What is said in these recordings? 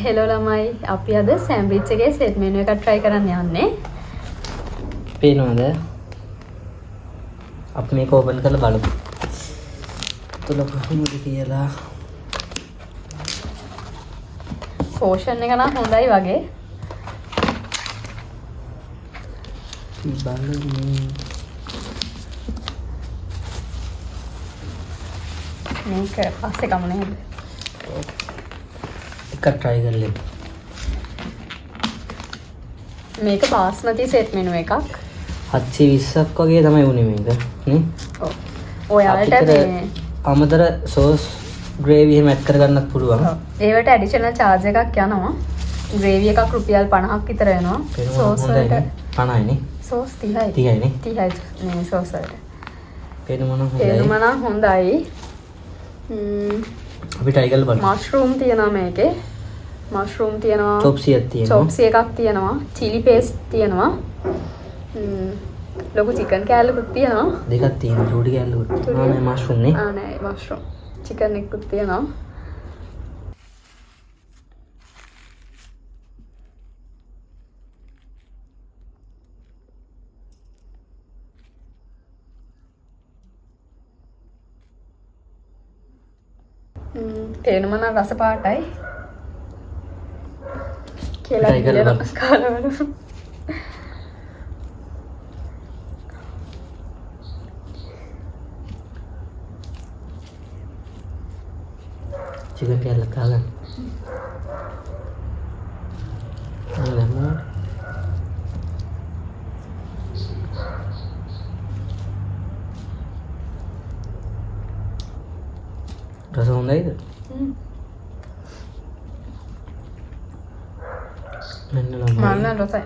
Hello ළමයි අපි අද සෑන්ඩ්විච් එකේ සෙට් මෙනු එකක් try කරන්න යන්නේ. පේනවද? අපි මේක ඕපන් කරලා බලමු. තුල කොහොමද කියලා. පෝෂන් එක නම් හොඳයි වගේ. බලමු. මේක පස්සේ කම නේද? එකක් try කරලා. මේක බාස්මති සෙට් මෙනු එකක්. 720ක් වගේ තමයි උනේ මේක නේ. ඔව්. ඔයාලට මේ අමතර සෝස් ග්‍රේවි එහෙම ඇඩ් කරගන්නත් පුළුවන්. ඒවට ඇඩිෂනල් charge එකක් යනවා. ග්‍රේවි එකක් රුපියල් 50ක් විතර වෙනවා. සෝස් වලට 50යි නේ. සෝස් 30යි. 30යි නේ. 30යි මේ සෝස් වලට. පේනම නම් හොඳයි. පේනම නම් හොඳයි. අපි try කරලා බලමු. මෂ්රූම් තියෙනවා මේකේ. මෂ්රූම් තියෙනවා. චොප්සියක් තියෙනවා. චොප්සි එකක් තියෙනවා. චිලි පේස්ට් තියෙනවා. ලොකු චිකන් කෑල්ලකුත් තියෙනවා. දෙකක් තියෙනවා. චූටි කෑල්ලකුත්. නෑ මෂ්රූම් නේ. නෑ මෂ්රූම්. චිකන් එකකුත් තියෙනවා. තේනම නම් රස පාටයි. කියලා කියලා කාලවල. චිකන් කෑල්ල කාලා. නෑ රස හොඳයිද? මන්න රසයි.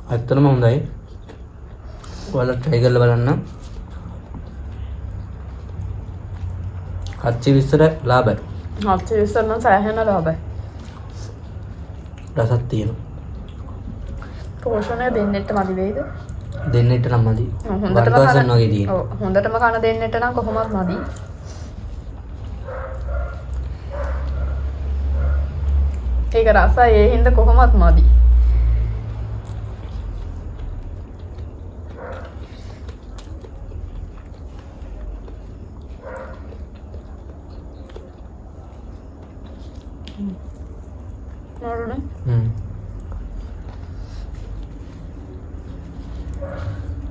ඇත්තටම හොඳයි. ඔයාලා try කරලා බලන්න. 720ට ලාභයි. 720 නම් සෑහෙන ලාභයි. රසක් තියෙනවා. පෝෂණය දෙන්නෙට මදි වෙයිද? දෙන්නෙට නම් මදි. හොඳටම කන වගේ තියෙනවා. ඔව් හොඳටම කන දෙන්නෙට නම් කොහොමවත් මදි. ඒක රසයි ඒ හින්දා කොහොමවත් මදි.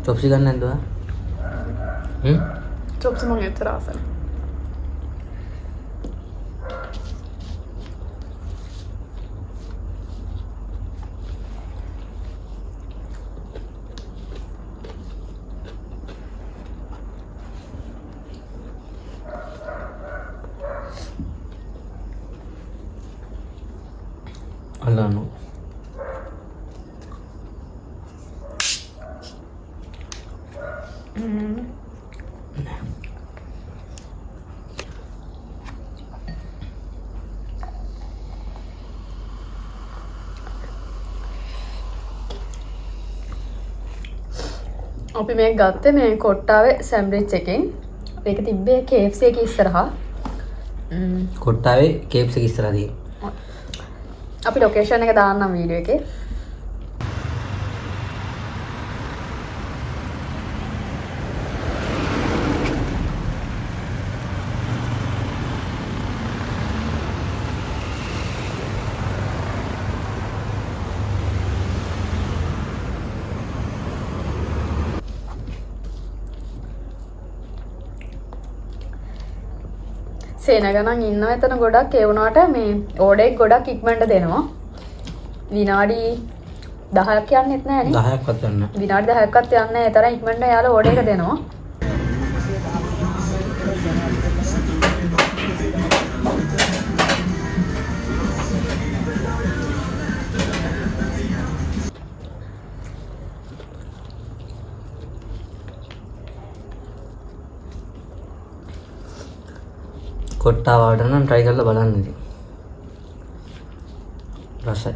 චොප්සි ගන්න නැද්ද ඔයා? චොප්සි මම එච්චර ආසයි. අල්ලන්න. අපි මේක ගත්තේ මේ කොට්ටාවේ සෑන්ඩ්විච් එකෙන්. මේක තිබ්බේ KFC එකේ ඉස්සරහා. කොට්ටාවේ KFC එක ඉස්සරහා තියෙනවා. අපි ලොකේෂන් එක දාන්නම් වීඩියෝ එකේ. සේන ගණන් ඉන්නවා එතන ගොඩක් ඒ වුණාට මේ ඕඩර් එක ගොඩක් ඉක්මනට දෙනවා. විනාඩි 10ක් යන්නෙත් නැහැ නේ. 10ක්වත් යන්න. විනාඩි 10ක්වත් යන්නේ නැහැ. ඒ තරම් ඉක්මනට යාළුවා ඕඩර් එක දෙනවා. කොට්ටාව ආවද නම් try කරලා බලන්න ඉතින්. රසයි.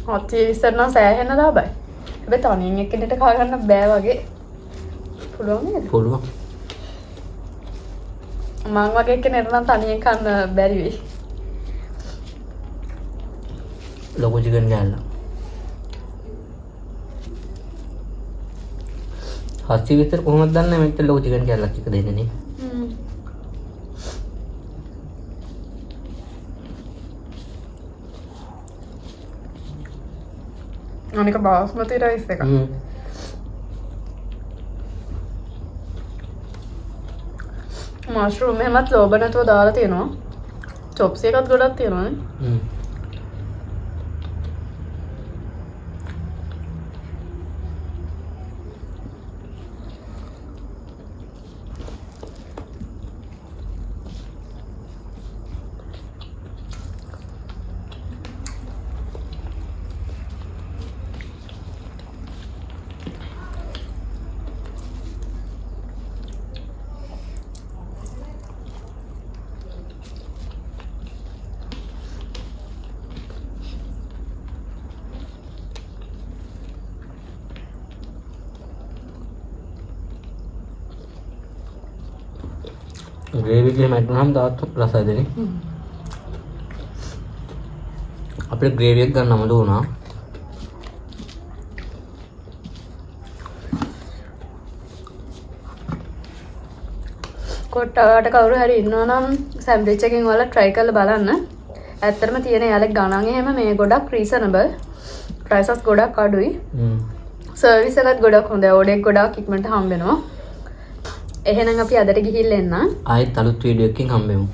හත්සිය විස්තරනම් සෑහෙන්න ලාභයි. හැබැයි තනියෙන් එක්කෙනෙක්ට කා ගන්න බෑ වගේ. පුළුවන් නේද? පුළුවන්. මං වගේ කෙනෙක් නම් තනියෙන් කන්න බැරි වෙයි. ලොකු චිකන් කෑල්ල. හත්සි විතර කොහොමද දන්නේ මෙතන ලොකු චිකන් කෑල්ලක් එක දෙන්නේ නේ. අනික බාස්මති රයිස් එක. මෂ්රූම් එහෙමත් ලෝබ නැතුව දාලා තියෙනවා. චොප්ස් එකත් ගොඩක් තියෙනවා නේ. ग्रेवी के लिए मैडम दात रसा देनी अपने ग्रेवी एक करना मत होना කොට්ටාට කවුරු හරි ඉන්නවා නම් සෑන්ඩ්විච් එකකින් ඔයාලා try කරලා බලන්න. ඇත්තටම තියෙන යාලේ ගණන් එහෙම මේ ගොඩක් reasonable. prices ගොඩක් අඩුයි. සර්විස් එකත් ගොඩක් හොඳයි. ඕඩර් ගොඩක් ඉක්මනට හම්බ වෙනවා. එහෙනම් අපි අදට ගිහිල්ලා එන්න. ආයෙත් අලුත් වීඩියෝ එකකින් හම්බෙමු.